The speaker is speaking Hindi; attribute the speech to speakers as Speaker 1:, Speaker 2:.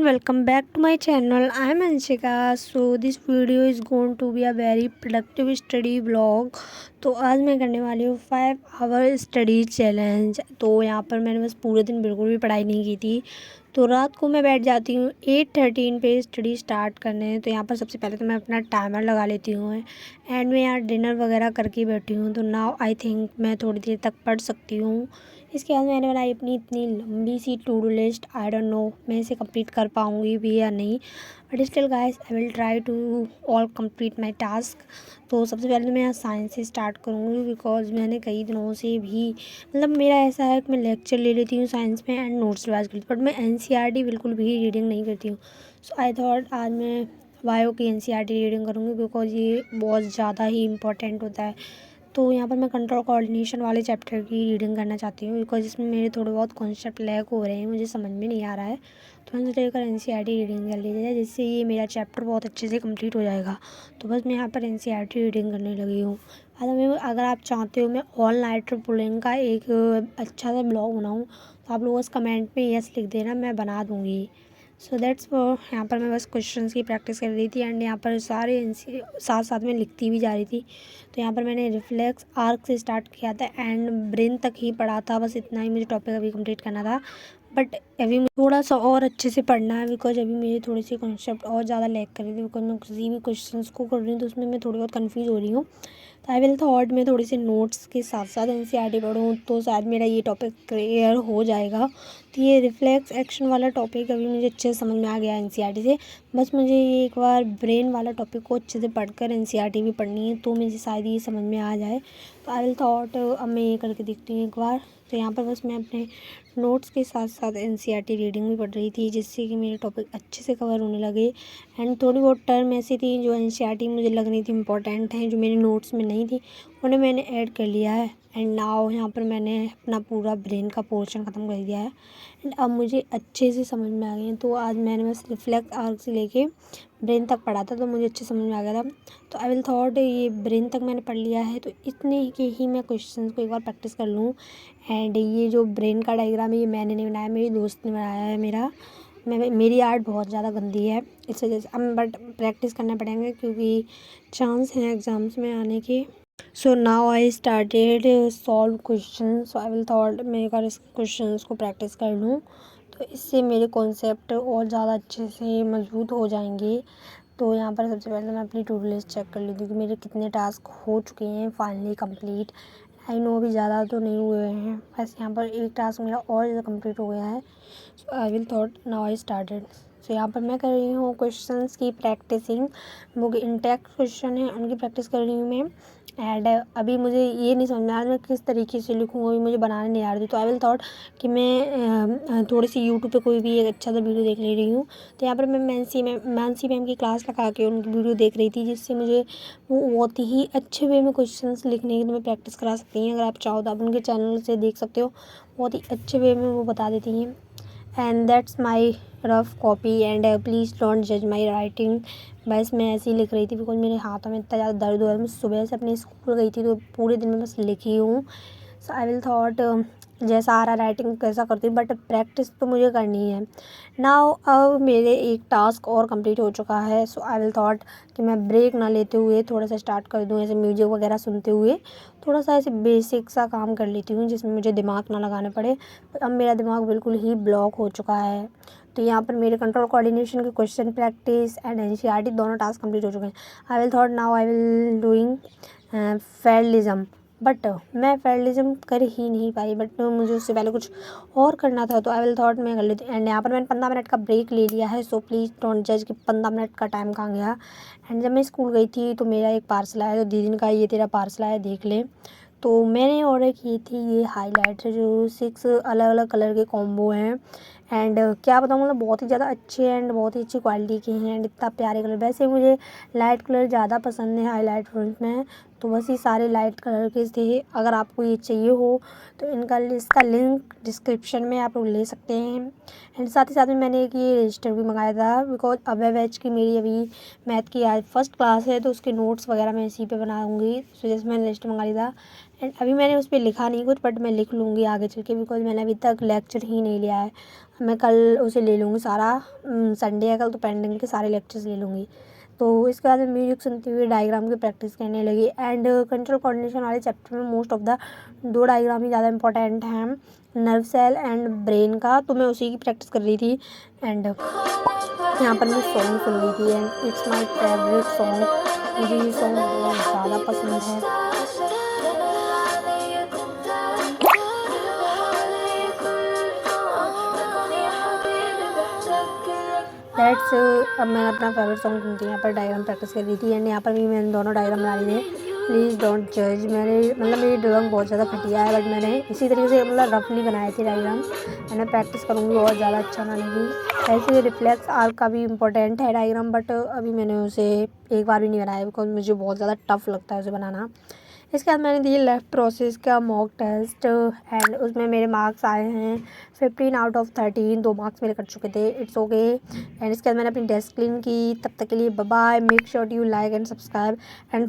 Speaker 1: welcome back to my channel. I am Anshika. So this video is going to be a very productive study vlog. तो आज मैं करने वाली हूँ 5 आवर स्टडी चैलेंज। तो यहाँ पर मैंने बस पूरे दिन बिल्कुल भी पढ़ाई नहीं की थी। तो रात को मैं बैठ जाती हूँ 8:13 पे स्टडी स्टार्ट करने। तो यहाँ पर सबसे पहले तो मैं अपना टाइमर लगा लेती हूँ एंड मैं यहाँ डिनर वगैरह करके बैठी हूँ। तो नाउ आई थिंक मैं थोड़ी देर तक पढ़ सकती हूँ। इसके बाद मैंने बनाई अपनी इतनी लंबी सी to do list. I don't know मैं इसे कंप्लीट कर पाऊँगी भी या नहीं, but still guys I will try to all complete my task. तो सबसे पहले मैं यहाँ साइंस से स्टार्ट करूँगी बिकॉज मैंने कई दिनों से भी मेरा ऐसा है कि मैं लेक्चर ले लेती हूँ साइंस में एंड नोट्स रिवाइज करती हूँ, बट मैं एनसीईआरटी बिल्कुल भी रीडिंग नहीं करती हूँ। सो आई थॉट आज मैं बायो की एनसीईआरटी रीडिंग करूँगी बिकॉज ये बहुत ज़्यादा ही इंपॉर्टेंट होता है। तो यहाँ पर मैं कंट्रोल कोऑर्डिनेशन वाले चैप्टर की रीडिंग करना चाहती हूँ बिकॉज इसमें मेरे थोड़े बहुत कॉन्सेप्ट लैग हो रहे हैं, मुझे समझ में नहीं आ रहा है। तो मैंने लेकर एनसीईआरटी रीडिंग कर ली जाए जिससे ये मेरा चैप्टर बहुत अच्छे से कंप्लीट हो जाएगा। तो बस मैं यहाँ पर एनसीईआरटी रीडिंग करने लगी हूँ। अगर आप चाहते हो मैं ऑल नाइटर पुलिंग का एक अच्छा सा ब्लॉग बनाऊँ तो आप लोग उस कमेंट में यस लिख देना, मैं बना दूँगी। सो दैट्स यहाँ पर मैं बस क्वेश्चंस की प्रैक्टिस कर रही थी एंड यहाँ पर सारे साथ साथ में लिखती भी जा रही थी। तो यहाँ पर मैंने रिफ्लेक्स आर्क से स्टार्ट किया था एंड ब्रेन तक ही पढ़ा था, बस इतना ही मुझे टॉपिक अभी कंप्लीट करना था। बट अभी मुझे थोड़ा सा और अच्छे से पढ़ना है बिकॉज अभी मेरे थोड़े से कॉन्सेप्ट और ज़्यादा लैग कर रहे थे बिकॉज मैं किसी भी क्वेश्चंस को कर रही हूँ तो उसमें मैं थोड़ी बहुत कन्फ्यूज़ हो रही हूँ। तो आई विल थॉट मैं थोड़ी सी नोट्स के साथ साथ एनसीईआरटी पढ़ूँ तो शायद मेरा ये टॉपिक क्लियर हो जाएगा। तो ये रिफ्लेक्स एक्शन वाला टॉपिक अभी मुझे अच्छे से समझ में आ गया एनसीईआरटी से। बस मुझे ये एक बार ब्रेन वाला टॉपिक को अच्छे से पढ़कर एनसीईआरटी भी पढ़नी है तो मुझे शायद ये समझ में आ जाए। तो आई विल थॉट अब मैं ये करके देखती हूँ एक बार। तो यहाँ पर बस मैं अपने नोट्स के साथ साथ एनसीईआरटी रीडिंग भी पढ़ रही थी जिससे कि मेरे टॉपिक अच्छे से कवर होने लगे। एंड थोड़ी बहुत टर्म ऐसी थी जो एनसीईआरटी मुझे लग रही थी इंपॉर्टेंट हैं, जो मेरे नोट्स में नहीं थी, उन्हें मैंने ऐड कर लिया है। एंड नाउ यहाँ पर मैंने अपना पूरा ब्रेन का पोर्शन ख़त्म कर दिया है एंड अब मुझे अच्छे से समझ में आ गई है। तो आज मैंने बस रिफ्लेक्स आर्क से लेके ब्रेन तक पढ़ा था तो मुझे अच्छे समझ में आ गया था। तो आई विल थॉट ये ब्रेन तक मैंने पढ़ लिया है तो इतने के ही मैं क्वेश्चन को एक बार प्रैक्टिस कर लूँ। एंड ये जो ब्रेन का डायग्राम है ये मैंने नहीं बनाया, मेरी दोस्त ने बनाया है। मेरी आर्ट बहुत ज़्यादा गंदी है इस वजह से, अब बट प्रैक्टिस करना पड़ेंगे क्योंकि चांस हैं एग्ज़ाम्स में आने के। So now I started solve question. So I will thought मैं एक बार इस क्वेश्चन को प्रैक्टिस कर लूँ तो इससे मेरे कॉन्सेप्ट और ज़्यादा अच्छे से मजबूत हो जाएंगे। तो यहाँ पर सबसे पहले मैं अपनी टू डू लिस्ट चेक कर लेती हूँ कि मेरे कितने टास्क हो चुके हैं फाइनली कंप्लीट। आई नो अभी ज़्यादा तो नहीं हुए हैं, बस यहाँ पर एक टास्क मेरा और ज़्यादा कंप्लीट हो गया है। So I will thought now I started. So यहाँ पर मैं कर रही हूँ क्वेश्चंस की प्रैक्टिसिंग। वो इंटैक्ट क्वेश्चन है उनकी प्रैक्टिस कर रही हूँ मैं। एंड अभी मुझे ये नहीं समझ में आ रहा मैं किस तरीके से लिखूँ, अभी मुझे बनाने नहीं आ रही। तो आई विल थॉट कि मैं थोड़ी सी यूट्यूब पे कोई भी एक अच्छा सा वीडियो देख ले रही हूँ। तो यहाँ पर मैं मानसी मैम की क्लास लगा के उनकी वीडियो देख रही थी जिससे मुझे वो बहुत ही अच्छे वे में क्वेश्चंस लिखने की तुम्हें प्रैक्टिस करा सकती हैं। अगर आप चाहो तो आप उनके चैनल से देख सकते हो, बहुत ही अच्छे वे में वो बता देती हैं। And that's my rough copy and please don't जज माई राइटिंग। बस मैं ऐसे ही लिख रही थी बिकॉज मेरे हाथों में इतना ज़्यादा दर्द हो रहा है। मैं सुबह से अपने स्कूल गई थी तो पूरे दिन में बस लिखी हूँ। सो आई विल थॉट जैसा आ रहा राइटिंग कैसा करती हूँ, बट प्रैक्टिस तो मुझे करनी है। नाउ अब मेरे एक टास्क और कंप्लीट हो चुका है। सो आई विल थॉट कि मैं ब्रेक ना लेते हुए थोड़ा सा स्टार्ट कर दूँ, ऐसे म्यूजिक वगैरह सुनते हुए थोड़ा सा ऐसे बेसिक सा काम कर लेती हूँ जिसमें मुझे दिमाग ना लगाना पड़े। पर अब मेरा दिमाग बिल्कुल ही ब्लॉक हो चुका है। तो यहाँ पर मेरे कंट्रोल कोऑर्डिनेशन के क्वेश्चन प्रैक्टिस एंड एनसीईआरटी दोनों टास्क कंप्लीट हो चुके हैं। आई will thought now I will doing federalism, but मैं फेडरलिज्म कर ही नहीं पाई, बट मुझे उससे पहले कुछ और करना था तो आई विल थॉट मैं कर लेती। एंड यहाँ पर मैंने 15 मिनट का ब्रेक ले लिया है। सो प्लीज़ डोंट जज कि 15 मिनट का टाइम कहाँ गया। एंड जब मैं स्कूल गई थी तो मेरा एक पार्सल आया, तो दीदी ने कहा ये तेरा पार्सल आया देख ले। तो मैंने ऑर्डर की थी ये हाइलाइटर जो 6 अलग अलग कलर के कॉम्बो हैं। एंड क्या बताऊँ बहुत ही ज़्यादा अच्छे एंड बहुत ही अच्छी क्वालिटी के हैं एंड इतना प्यारे कलर। वैसे मुझे लाइट कलर ज़्यादा पसंद है हाईलाइट में, तो बस ये सारे लाइट कलर के थे। अगर आपको ये चाहिए हो तो इसका लिंक डिस्क्रिप्शन में आप लोग ले सकते हैं। एंड साथ ही साथ में मैंने एक ये रजिस्टर भी मंगाया था, बिकॉज अभय बैच की मेरी अभी मैथ की आज फर्स्ट क्लास है, तो उसके नोट्स वगैरह मैं इसी पे बनाऊँगी। तो जैसे मैंने रजिस्टर मंगा लिया था। एंड अभी मैंने उस पर लिखा नहीं कुछ, बट मैं लिख लूँगी आगे चल के, बिकॉज मैंने अभी तक लेक्चर ही नहीं लिया है। मैं कल उसे ले लूँगी सारा, संडे है कल, तो पेंडिंग के सारे लेक्चर्स ले लूँगी। तो इसके बाद म्यूजिक सुनते हुए डायग्राम की प्रैक्टिस करने लगी। एंड कंट्रोल कोऑर्डिनेशन वाले चैप्टर में मोस्ट ऑफ द 2 डायग्राम ही ज़्यादा इंपॉर्टेंट हैं, नर्व सेल एंड ब्रेन का, तो मैं उसी की प्रैक्टिस कर रही थी। एंड यहाँ पर मैं सॉन्ग सुन रही थी, and it's my favourite song. मुझे ये सॉन्ग बहुत ज़्यादा पसंद है। दैट्स अब मैंने अपना फेवरेट सॉन्ग सुनती हूँ। यहाँ पर डायग्राम प्रैक्टिस कर रही थी, एंड यहाँ पर भी मैंने दोनों डायग्राम बना लिए थे। प्लीज़ डोंट जज। मेरी ड्राइंग बहुत ज़्यादा घटिया है, बट मैंने इसी तरीके से रफली बनाए थे डायग्राम। मैंने प्रैक्टिस करूँगी और ज़्यादा अच्छा बनाने की। ऐसे रिफ्लेक्स आर्क का भी इम्पोर्टेंट है डायग्राम, बट अभी मैंने उसे एक बार भी नहीं बनाया, बिकॉज मुझे बहुत ज़्यादा टफ लगता है उसे बनाना। इसके बाद मैंने दी लेफ़्ट प्रोसेस का मॉक टेस्ट, एंड उसमें मेरे मार्क्स आए हैं 15 आउट ऑफ 13। 2 मार्क्स मेरे कट चुके थे, इट्स ओके। एंड इसके बाद मैंने अपनी डेस्क क्लीन की। तब तक के लिए bye bye. Make sure you like and subscribe and